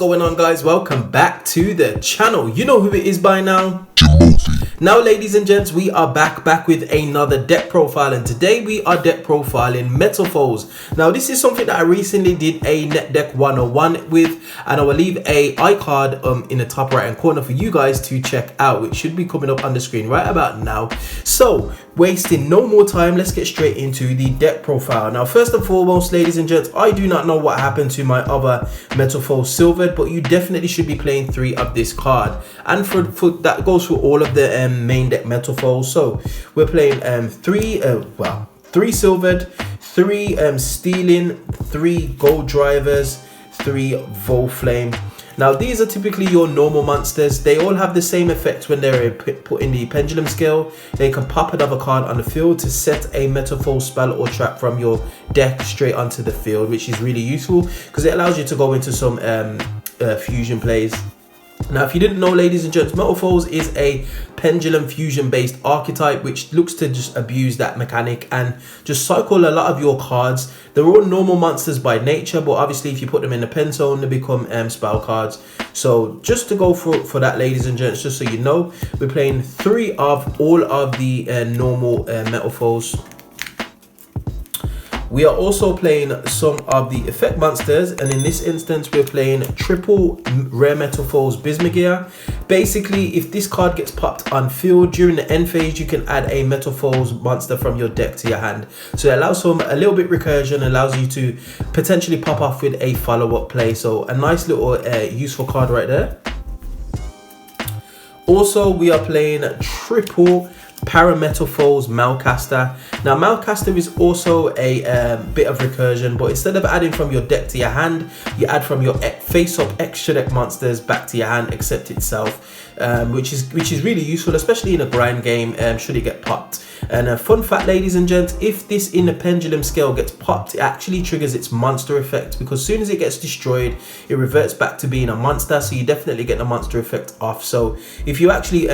going on, guys? Welcome back to the channel. You know who it is by now. Jimothy. Now, ladies and gents, we are back with another deck profile, and today we are deck profiling Metalfoes. Now, this is something that I recently did a net deck 101 with, and I will leave a iCard in the top right hand corner for you guys to check out, which should be coming up on the screen right about now. So, wasting no more time, let's get straight into the deck profile. Now, first and foremost, ladies and gents, I do not know what happened to my other Metalfoes Silvered, but you definitely should be playing 3 of this card, and for that goes for all of the main deck Metalfoes. So we're playing 3 silvered, 3 stealing, 3 gold drivers, 3 Volflame. Now, these are typically your normal monsters. They all have the same effect when they're put in the pendulum scale. They can pop another card on the field to set a Metalfoes spell or trap from your deck straight onto the field, which is really useful because it allows you to go into some fusion plays. Now, if you didn't know, ladies and gents, Metalfoes is a pendulum fusion based archetype which looks to just abuse that mechanic and just cycle a lot of your cards. They're all normal monsters by nature, but obviously if you put them in the pen zone, they become spell cards. So just to go for that, ladies and gents, just so you know, we're playing 3 of all of the normal Metalfoes. We are also playing some of the effect monsters, and in this instance we're playing triple rare Metalfoes Bismugear. Basically, if this card gets popped on field during the end phase, you can add a Metalfoes monster from your deck to your hand. So it allows some a little bit recursion, allows you to potentially pop off with a follow-up play. So a nice little useful card right there. Also, we are playing triple Metalfoes Malcaster. Now, Malcaster is also a bit of recursion, but instead of adding from your deck to your hand, you add from your face-up extra deck monsters back to your hand, except itself, which is really useful, especially in a grind game should it get popped. And a fun fact, ladies and gents, if this in the pendulum scale gets popped, it actually triggers its monster effect, because as soon as it gets destroyed, it reverts back to being a monster, so you definitely get the monster effect off. So if you actually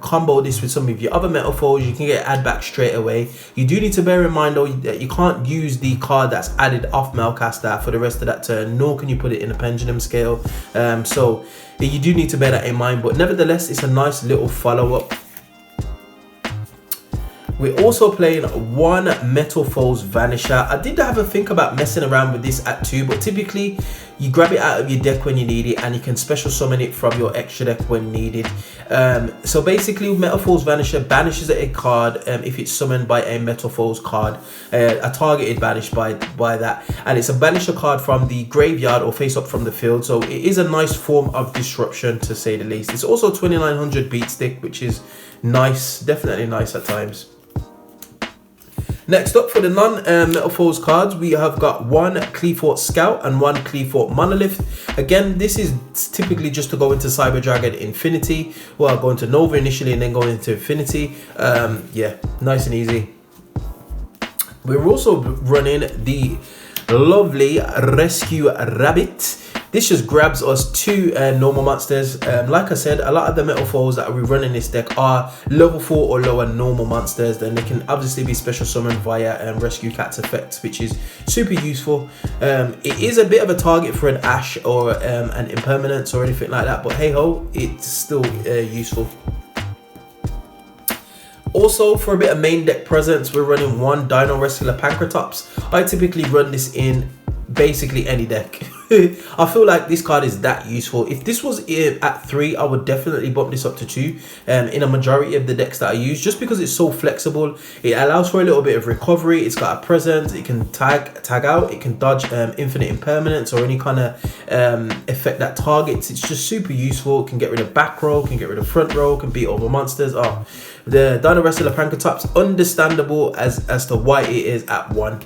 combo this with some of your other Metalfoes, you can get add back straight away. You do need to bear in mind though that you can't use the card that's added off Malcaster for the rest of that turn, nor can you put it in a pendulum scale. So you do need to bear that in mind, but nevertheless, it's a nice little follow-up. We're also playing 1 Metalfoes Vanisher. I did have a think about messing around with this at 2, but typically you grab it out of your deck when you need it, and you can special summon it from your extra deck when needed. So basically, Metalfoes Vanisher banishes a card if it's summoned by a Metalfoes card, a targeted banish by that, and it's a banisher card from the graveyard or face up from the field. So it is a nice form of disruption, to say the least. It's also 2900 beat stick, which is nice, definitely nice at times. Next up, for the non-Metalfoes cards, we have got 1 Cleafort Scout and 1 Cleafort Monolith. Again, this is typically just to go into Cyber Dragon Infinity. Well, go into Nova initially and then go into Infinity. Yeah, nice and easy. We're also running the lovely Rescue Rabbit. This just grabs us 2 normal monsters. Like I said, a lot of the Metalfoes that we run in this deck are level 4 or lower normal monsters. Then they can obviously be special summoned via Rescue Cat's effect, which is super useful. It is a bit of a target for an Ash or an Impermanence or anything like that, but hey ho, it's still useful. Also, for a bit of main deck presence, we're running 1 Dino Wrestler Pancratops. I typically run this in basically any deck. I feel like this card is that useful. If this was at 3, I would definitely bump this up to 2 in a majority of the decks that I use, just because it's so flexible. It allows for a little bit of recovery. It's got a presence. It can tag out. It can dodge infinite impermanence or any kind of effect that targets. It's just super useful. It can get rid of back row, can get rid of front row, can beat over monsters. Oh, the Dino Wrestler Pancratops, understandable as to why it is at 1.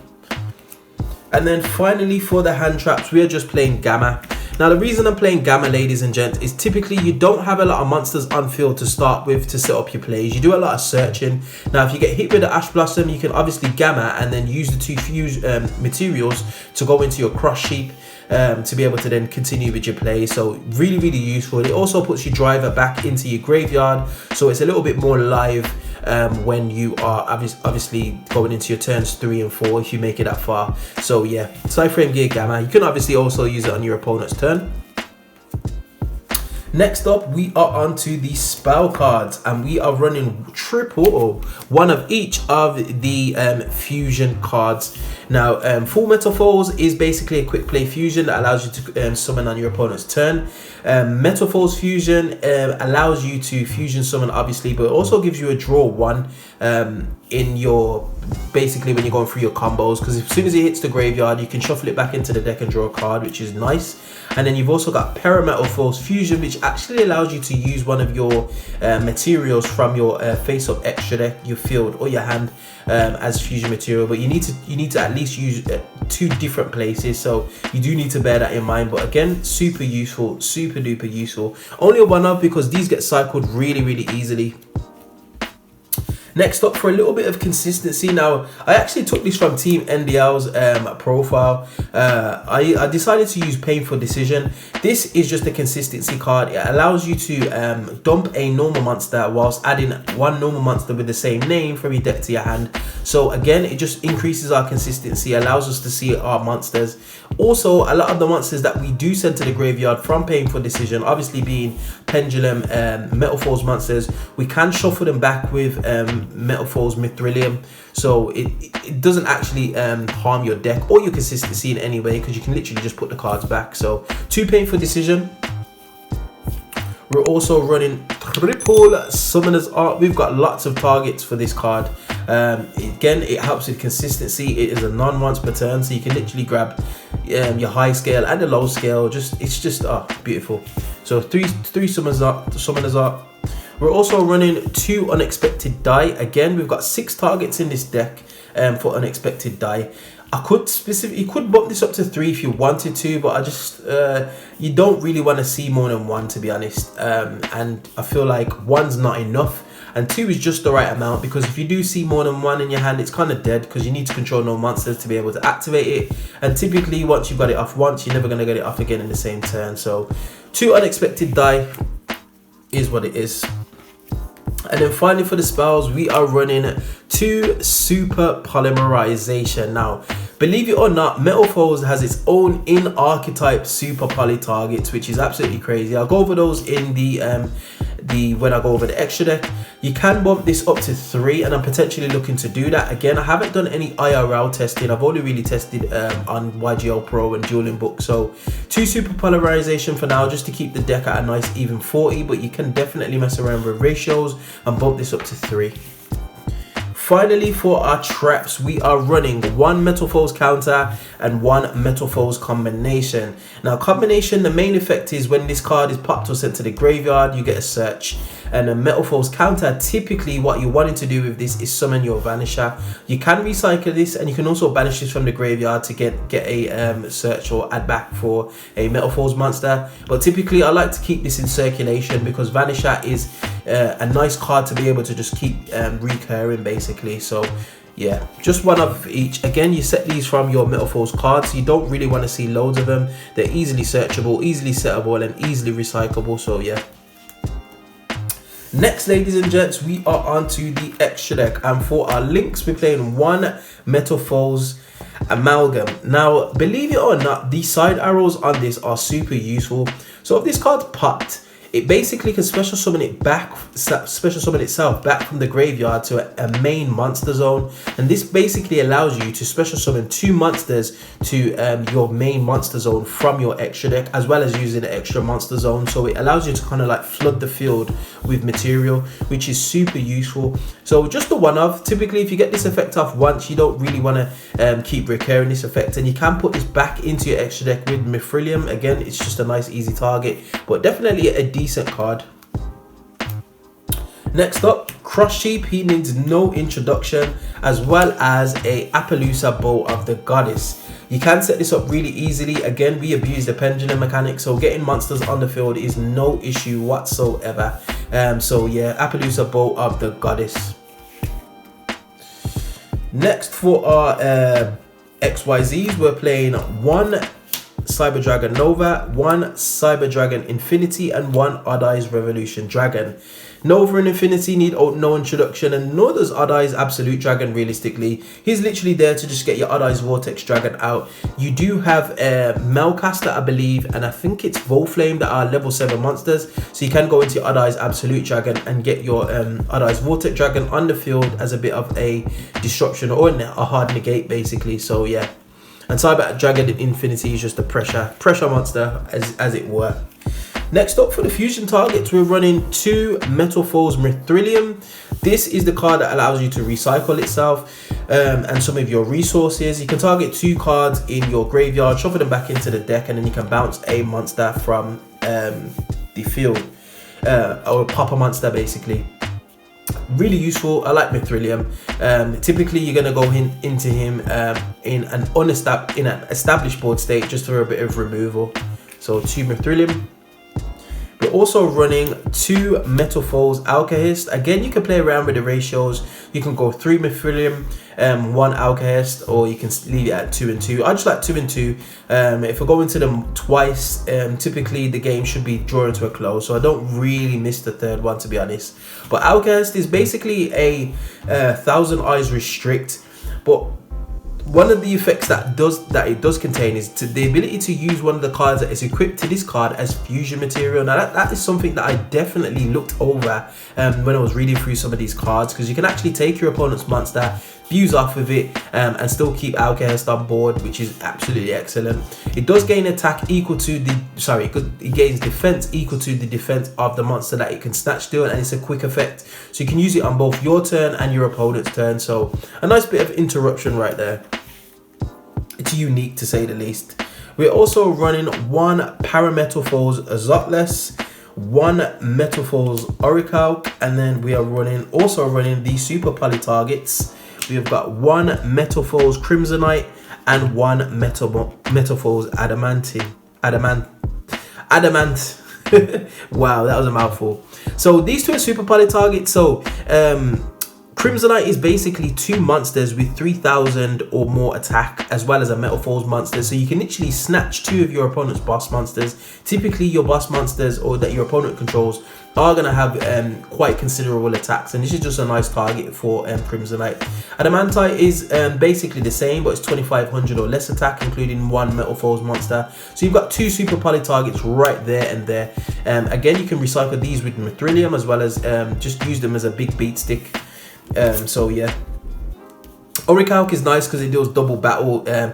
And then finally, for the hand traps, we are just playing Gamma. Now, the reason I'm playing Gamma, ladies and gents, is typically you don't have a lot of monsters on field to start with to set up your plays. You do a lot of searching. Now, if you get hit with the Ash Blossom, you can obviously Gamma and then use the 2 fuse materials to go into your Cross Sheep to be able to then continue with your play. So really, really useful. It also puts your driver back into your graveyard, so it's a little bit more live when you are obviously going into your turns 3 and 4 if you make it that far. So yeah, Cyframe Gear Gamma. You can obviously also use it on your opponent's turn. Next up, we are on to the spell cards, and we are running triple or one of each of the fusion cards. Now, Full Metalfoes is basically a quick play fusion that allows you to summon on your opponent's turn. Metalfoes Fusion allows you to fusion summon, obviously, but it also gives you a draw one in your, basically when you're going through your combos, because as soon as it hits the graveyard, you can shuffle it back into the deck and draw a card, which is nice. And then you've also got Metalfoes Fusion, which actually allows you to use one of your materials from your face-up extra deck, your field or your hand, as fusion material. But you need to at least use two different places, so you do need to bear that in mind. But again, super useful, super duper useful. Only a one of, because these get cycled really easily. Next up, for a little bit of consistency. Now, I actually took this from Team NDL's profile. I decided to use Painful Decision. This is just a consistency card. It allows you to dump a normal monster whilst adding one normal monster with the same name from your deck to your hand. So again, it just increases our consistency, allows us to see our monsters. Also, a lot of the monsters that we do send to the graveyard from Painful Decision, obviously being Pendulum, Metalfoes monsters, we can shuffle them back with Metalfoes Mithrilium, so it doesn't actually harm your deck or your consistency in any way, because you can literally just put the cards back. So 2 Painful Decision. We're also running triple Summoner's Art. We've got lots of targets for this card. Again, it helps with consistency. It is a non-once per turn, so you can literally grab your high scale and the low scale. It's just beautiful. So three Summoner's Art. We're also running 2 Unexpected Die. Again, we've got 6 targets in this deck for Unexpected Die. You could bump this up to 3 if you wanted to, but I just you don't really want to see more than 1, to be honest. And I feel like 1's not enough, and 2 is just the right amount, because if you do see more than 1 in your hand, it's kind of dead, because you need to control no monsters to be able to activate it. And typically, once you've got it off once, you're never going to get it off again in the same turn. So 2 Unexpected Die is what it is. And then finally, for the spells, we are running 2 Super Polymerization. Now, believe it or not, Metalfoes has its own in-archetype Super Poly targets, which is absolutely crazy. I'll go over those in when I go over the extra deck. You can bump this up to 3, and I'm potentially looking to do that. Again, I haven't done any IRL testing. I've only really tested on YGL Pro and Dueling Book. So 2 Super Polarization for now, just to keep the deck at a nice even 40, but you can definitely mess around with ratios and bump this up to 3. Finally, for our traps, we are running 1 Metalfoes counter and 1 Metalfoes combination. Now, combination, the main effect is when this card is popped or sent to the graveyard, you get a search. And a Metalfoes counter, typically what you're wanting to do with this is summon your Vanisher. You can recycle this, and you can also banish this from the graveyard to get a search or add back for a Metalfoes monster. But typically, I like to keep this in circulation, because Vanisher is a nice card to be able to just keep recurring, basically. So yeah, just 1 of each. Again, you set these from your Metalfoes cards. You don't really want to see loads of them. They're easily searchable, easily settable, and easily recyclable. So yeah. Next, ladies and gents, we are on to the extra deck, and for our links, we're playing 1 Metalfoes Amalgam. Now, believe it or not, the side arrows on this are super useful. So if this card's popped, it basically can special summon itself back from the graveyard to a main monster zone, and this basically allows you to special summon 2 monsters to your main monster zone from your extra deck, as well as using the extra monster zone. So it allows you to kind of like flood the field with material, which is super useful. So just the 1 of. Typically, if you get this effect off once, you don't really want to keep recurring this effect, and you can put this back into your extra deck with Mithrilium. Again, it's just a nice easy target, but definitely a decent card. Next up, Cross Sheep. He needs no introduction, as well as a Appaloosa Bow of the Goddess. You can set this up really easily. Again, we abuse the pendulum mechanic, so getting monsters on the field is no issue whatsoever. So yeah, Appaloosa Bow of the Goddess. Next, for our XYZs, we're playing 1 Cyber Dragon Nova, 1 Cyber Dragon Infinity, and 1 Odd Eyes Revolution Dragon. Nova and Infinity need no introduction, and nor does Odd Eyes Absolute Dragon. Realistically, he's literally there to just get your Odd Eyes Vortex Dragon out. You do have Melcaster, I believe, and I think it's Volflame that are level 7 monsters, so you can go into your Odd Eyes Absolute Dragon and get your Odd Eyes Vortex Dragon on the field as a bit of a disruption or a hard negate basically. So yeah, and Cyber Dragon Infinity is just a pressure monster as it were. Next up for the fusion targets, we're running 2 Metalfoes Mithrilium. This is the card that allows you to recycle itself and some of your resources. You can target 2 cards in your graveyard, shuffle them back into the deck, and then you can bounce a monster from the field, or pop a monster basically. Really useful. I like Mithrilium. Typically you're going to go into him in an established board state just for a bit of removal. So 2 Mithrilium. We're also running 2 Metalfoes Alkahest. Again, you can play around with the ratios. You can go 3 Mithrilium, 1 Alkahest, or you can leave it at 2 and 2. I just like 2 and 2. If I go into them twice, typically the game should be drawing to a close, so I don't really miss the third one, to be honest. But Alkahest is basically a 1000 Eyes restrict, but one of the effects that it does contain is the ability to use one of the cards that is equipped to this card as fusion material. Now that is something that I definitely looked over when I was reading through some of these cards, because you can actually take your opponent's monster, fuse off with it, and still keep Alkahest on board, which is absolutely excellent. It does gain attack equal to it gains defense equal to the defense of the monster that it can snatch down, and it's a quick effect, so you can use it on both your turn and your opponent's turn. So a nice bit of interruption right there. It's unique to say the least. We're also running 1 Parametalfoes Zotless, 1 Metalfoes Oracle, and then we are also running the Super Poly targets. We've got 1 Metalfoes Crimsonite and 1 Metalfoes Adamant. Wow, that was a mouthful. So these 2 are Super Poly targets. So Crimsonite is basically 2 monsters with 3000 or more attack, as well as a Metalfoes monster. So you can literally snatch 2 of your opponent's boss monsters. Typically your boss monsters or that your opponent controls are going to have quite considerable attacks, and this is just a nice target for Crimsonite. Adamantite is basically the same, but it's 2500 or less attack, including 1 Metalfoes monster. So you've got 2 Super Poly targets right there and there. Again, you can recycle these with Mithrilium, as well as just use them as a big beat stick. So yeah, Orichalk is nice because it deals double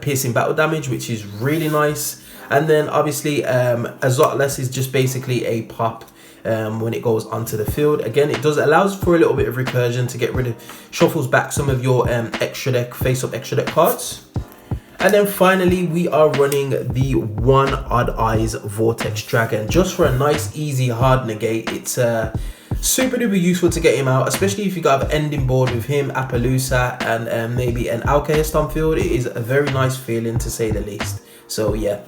piercing battle damage, which is really nice. And then obviously Azotless is just basically a pop when it goes onto the field. Again, it allows for a little bit of recursion to get rid of, shuffles back some of your extra deck, face up extra deck cards. And then finally we are running the 1 Odd Eyes Vortex Dragon, just for a nice easy hard negate. It's super duper useful to get him out, especially if you got an ending board with him, Appaloosa, and maybe an Alkahest on field. It is a very nice feeling, to say the least. So yeah.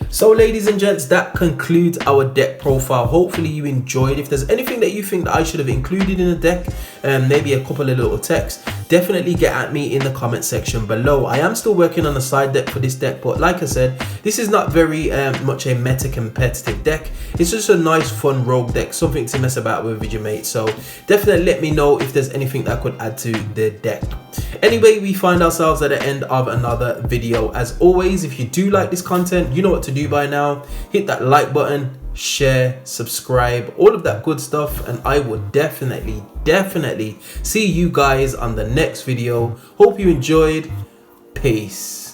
So ladies and gents, that concludes our deck profile. Hopefully you enjoyed. If there's anything that you think that I should have included in the deck, maybe a couple of little text, definitely get at me in the comment section below. I am still working on a side deck for this deck, but like I said, this is not very much a meta competitive deck. It's just a nice fun rogue deck, something to mess about with your mates. So definitely let me know if there's anything that I could add to the deck. Anyway, we find ourselves at the end of another video. As always, if you do like this content, you know what to do by now. Hit that like button, share, subscribe, all of that good stuff, and I will definitely see you guys on the next video. Hope you enjoyed. Peace.